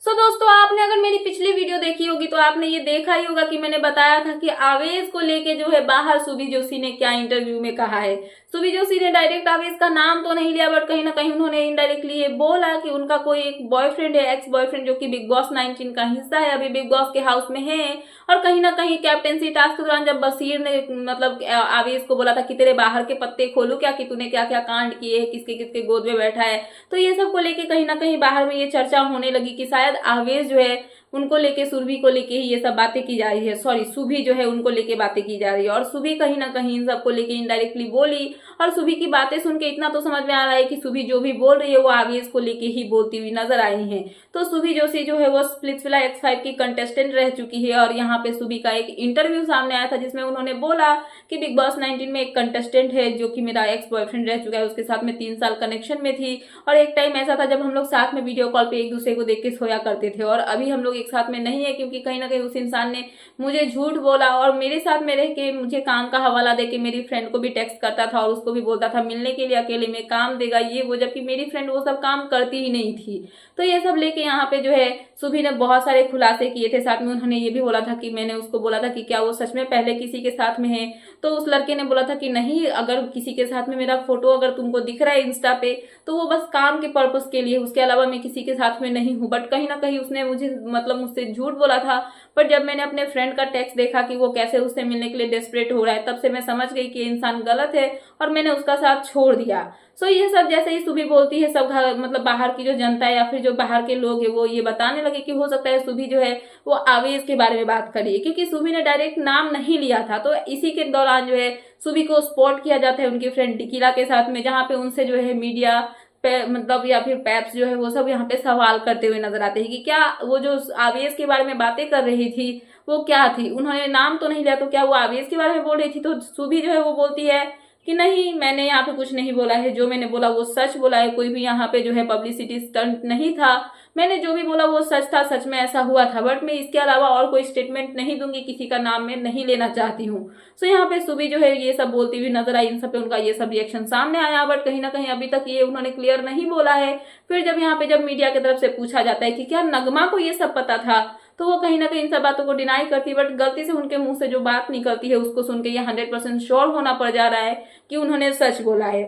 सो दोस्तों, आपने अगर मेरी पिछली वीडियो देखी होगी तो आपने ये देखा ही होगा कि मैंने बताया था कि आवेश को लेके जो है बाहर सुभी जोशी ने क्या इंटरव्यू में कहा है। सुभी जोशी ने डायरेक्ट आवेश का नाम तो नहीं लिया, बट कहीं ना कहीं उन्होंने इनडायरेक्टली ये बोला कि उनका कोई एक बॉयफ्रेंड है, एक्स बॉयफ्रेंड, जो कि बिग बॉस 19 का हिस्सा है, अभी बिग बॉस के हाउस में है। और कहीं ना कहीं कैप्टेंसी टास्क के दौरान जब बशीर ने मतलब आवेश को बोला था कि तेरे बाहर के पत्ते खोलू क्या, कि तूने क्या क्या कांड किए, किसके किसके गोद में बैठा है, तो ये सब को लेके कहीं ना कहीं बाहर में ये चर्चा होने लगी कि शायद आवेश जो है उनको लेके, सुरभि को लेके ही ये सब बातें की जा रही है। सॉरी, सुभी जो है उनको लेके बातें की जा रही है, और सुभी कहीं ना कहीं इन सबको लेके इनडायरेक्टली बोली। और सुभी की बातें सुन के इतना तो समझ में आ रहा है कि सुभी जो भी बोल रही है वो आवेश को लेके ही बोलती हुई नजर आई है। तो सुभी जोशी जो है वो स्प्लिट्सविला X5 की कंटेस्टेंट रह चुकी है, और यहाँ पे सुभी का एक इंटरव्यू सामने आया था जिसमें उन्होंने बोला कि बिग बॉस 19 में एक कंटेस्टेंट है जो कि मेरा एक्स बॉयफ्रेंड रह चुका है, उसके साथ में 3 साल कनेक्शन में थी, और एक टाइम ऐसा था जब हम लोग साथ में वीडियो कॉल पे एक दूसरे को देख के सोया करते थे, और अभी हम लोग एक साथ में नहीं है क्योंकि कहीं ना कहीं उस इंसान ने मुझे झूठ बोला और मेरे साथ में रह के मुझे काम का हवाला दे के मेरी फ्रेंड को भी टेक्स्ट करता था और उसको भी बोलता था मिलने के लिए अकेले में काम देगा ये वो, जबकि मेरी फ्रेंड वो सब काम करती ही नहीं थी। तो ये सब लेके यहाँ पे जो है सुभी ने बहुत सारे खुलासे किए थे। साथ में उन्होंने ये भी बोला था कि मैंने उसको बोला था कि क्या वो सच में पहले किसी के साथ में है, तो उस लड़के ने बोला था कि नहीं, अगर किसी के साथ में मेरा फोटो अगर तुमको दिख रहा है इंस्टा पे तो वो बस काम के पर्पस के लिए, उसके अलावा मैं किसी के साथ में नहीं हूँ। बट कहीं ना कहीं उसने मुझे मतलब मुझसे झूठ बोला था। पर जब मैंने अपने फ्रेंड का टेक्स्ट देखा कि वो कैसे उससे मिलने के लिए डेस्परेट हो रहा है, तब से मैं समझ गई कि इंसान गलत है और मैंने उसका साथ छोड़ दिया। सो ये सब जैसे ही सुभी बोलती है, सब मतलब बाहर की जो जनता है या फिर जो बाहर के लोग है वो ये बताने लगे कि हो सकता है सुभी जो है वो आवेश के बारे में बात करिए, क्योंकि सुभी ने डायरेक्ट नाम नहीं लिया था। तो इसी के दौरान जो है सुभी को स्पॉट किया जाता है उनकी फ्रेंड टिकिला के साथ में, जहाँ पे उनसे जो है मीडिया मतलब या फिर पैप्स जो है वो सब यहाँ पे सवाल करते हुए नजर आते हैं कि क्या वो जो आवेश के बारे में बातें कर रही थी वो क्या थी। उन्होंने नाम तो नहीं लिया, तो क्या वो आवेश के बारे में बोल रही थी। तो सुभी जो है वो बोलती है कि नहीं, मैंने यहाँ पे कुछ नहीं बोला है, जो मैंने बोला वो सच बोला है, कोई भी यहाँ पे जो है पब्लिसिटी स्टंट नहीं था, मैंने जो भी बोला वो सच था, सच में ऐसा हुआ था, बट मैं इसके अलावा और कोई स्टेटमेंट नहीं दूंगी, किसी का नाम मैं नहीं लेना चाहती हूँ। सो यहाँ पे सुभी जो है ये सब बोलती हुई नजर आई, इन सब पे उनका ये सब रिएक्शन सामने आया, बट कहीं ना कहीं अभी तक ये उन्होंने क्लियर नहीं बोला है। फिर जब यहाँ पे जब मीडिया की तरफ से पूछा जाता है कि क्या नगमा को ये सब पता था, तो वो कहीं ना कहीं इन सब बातों को डिनाई करती है, बट गलती से उनके मुंह से जो बात निकलती है उसको सुन के ये 100% श्योर होना पड़ जा रहा है कि उन्होंने सच बोला है।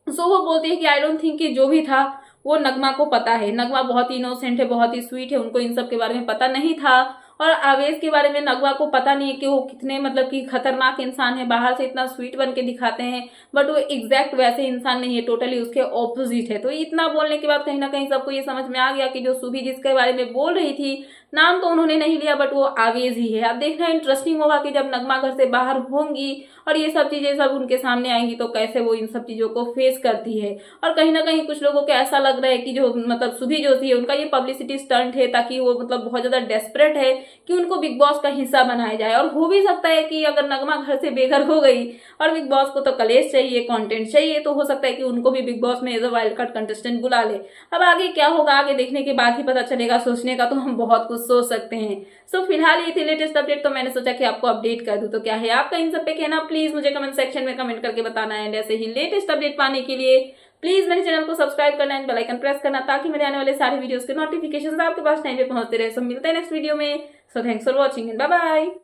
सो वो बोलती है कि आई डोंट थिंक कि जो भी था वो नगमा को पता है, नगमा बहुत ही इनोसेंट है, बहुत ही स्वीट है, उनको इन सब के बारे में पता नहीं था। और आवेश के बारे में नगमा को पता नहीं है कि वो कितने मतलब कि खतरनाक इंसान है, बाहर से इतना स्वीट बन के दिखाते हैं बट वो एग्जैक्ट वैसे इंसान नहीं है, टोटली उसके ऑपोजिट है। तो इतना बोलने के बाद कहीं ना कहीं सबको ये समझ में आ गया कि जो सुभी जिसके बारे में बोल रही थी, नाम तो उन्होंने नहीं लिया बट वो आवेश ही है। अब देखना इंटरेस्टिंग होगा कि जब नगमा घर से बाहर होंगी और ये सब चीजें सब उनके सामने आएंगी तो कैसे वो इन सब चीजों को फेस करती है। और कहीं ना कहीं कुछ लोगों को ऐसा लग रहा है कि जो मतलब सुभी जोशी है उनका ये पब्लिसिटी स्टंट है, ताकि वो मतलब बहुत ज्यादा डेस्परेट है कि उनको बिग बॉस का हिस्सा बनाया जाए। और हो भी सकता है कि अगर नगमा घर से बेघर हो गई और बिग बॉस को तो कलेश चाहिए, कंटेंट चाहिए, तो हो सकता है कि उनको भी बिग बॉस में as a wild card contestant बुला ले। अब आगे क्या होगा, आगे देखने के बाद ही पता चलेगा, सोचने का तो हम बहुत कुछ सोच सकते हैं। सो फिलहाल ये थी लेटेस्ट अपडेट, तो मैंने सोचा कि आपको अपडेट कर दूं। तो क्या है आपका इन सब पे कहना, प्लीज मुझे कमेंट सेक्शन में कमेंट करके बताना है। ऐसे ही लेटेस्ट अपडेट पाने के लिए प्लीज मेरे चैनल को सब्सक्राइब करना एंड बेल आइकन प्रेस करना, ताकि मेरे आने वाले सारे वीडियोस के नोटिफिकेशंस आपके पास टाइम पे पहुंचते रहे। सो मिलते हैं नेक्स्ट वीडियो में। So thanks for watching and bye bye.